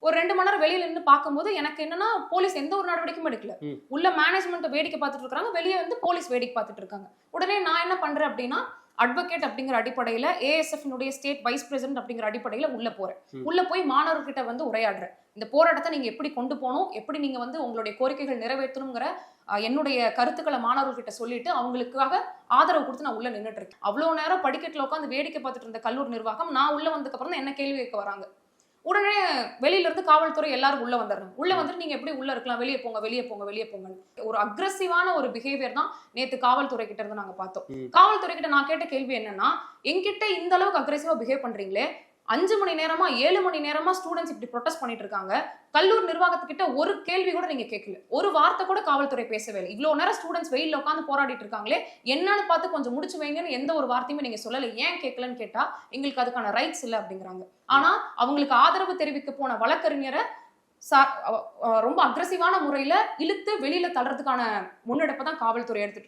ஒரு 2 மணி நேரம் வெளியில இருந்து பார்க்கும்போது எனக்கு என்னன்னா போலீஸ் எந்த ஒரு நடவடிக்கையும் எடுக்கல. உள்ள மேனேஜ்மெண்ட் வேடிக்கை பார்த்துட்டு இருக்காங்க, வெளியே வந்து போலீஸ் வேடிக்கை பார்த்துட்டு இருக்காங்க. உடனே நான் என்ன பண்றேன் அப்படின்னா அட்வொகேட் அப்படிங்கிற அடிப்படையில ஏஎஸ்எஃப் ஸ்டேட் வைஸ் பிரசிடென்ட் அப்படிங்கிற அடிப்படையில உள்ள போறேன். உள்ள போய் மாணவர்கிட்ட வந்து உரையாடுறேன். இந்த போராட்டத்தை நீங்க எப்படி கொண்டு போகணும், எப்படி நீங்க வந்து உங்களுடைய கோரிக்கைகள் நிறைவேற்றணுங்கிற என்னுடைய கருத்துக்களை மாணவர்கிட்ட சொல்லிட்டு அவங்களுக்காக ஆதரவு கொடுத்து நான் உள்ள நின்றுட்டு இருக்கேன். அவ்வளவு நேரம் படிக்கட்டுல உட்காந்து வேடிக்கை பார்த்துட்டு இருந்த கல்லூரி நிர்வாகம் நான் உள்ள வந்ததுக்கு அப்புறம் தான் என்ன கேள்வி கேட்க வராங்க. உடனே வெளியில இருந்து காவல்துறை எல்லாரும் உள்ள வந்துடுறாங்க. உள்ள வந்துட்டு நீங்க எப்படி உள்ள இருக்கலாம், வெளியே போங்க வெளியே போங்க வெளியே போங்கன்னு ஒரு அக்ரெசிவான ஒரு பிஹேவியர் தான் நேத்து காவல்துறை கிட்ட இருந்து நாங்க பார்த்தோம். காவல்துறை கிட்ட நான் கேட்ட கேள்வி என்னன்னா, என்கிட்ட இந்த அளவுக்கு அக்ரெசிவா பிஹேவ் பண்றீங்களே, 5 மணி நேரமா 7 மணி நேரமா ஸ்டூடெண்ட்ஸ் இப்படி ப்ரொடெஸ்ட் பண்ணிட்டு இருக்காங்க, கல்லூரி நிர்வாகத்துக்கிட்ட ஒரு கேள்வி கூட நீங்க கேட்கல, ஒரு வார்த்தை கூட காவல்துறை பேசவே இல்லை. இவ்வளவு நேரம் ஸ்டூடெண்ட்ஸ் வெயில்ல உட்காந்து போராடிட்டு இருக்காங்களே, என்னன்னு பார்த்து கொஞ்சம் முடிச்சு வைங்கன்னு எந்த ஒரு வார்த்தையுமே நீங்க சொல்லல. ஏன் கேட்கலன்னு கேட்டா எங்களுக்கு அதுக்கான ரைட்ஸ் இல்லை அப்படிங்கிறாங்க. ஆனா அவங்களுக்கு ஆதரவு தெரிவிக்க போன வழக்கறிஞரை ரொம்ப அக்ரெசிவான முறையில இழுத்து வெளியில தள்ளுறதுக்கான முன்னெடுப்பை தான் காவல்துறை எடுத்துட்டு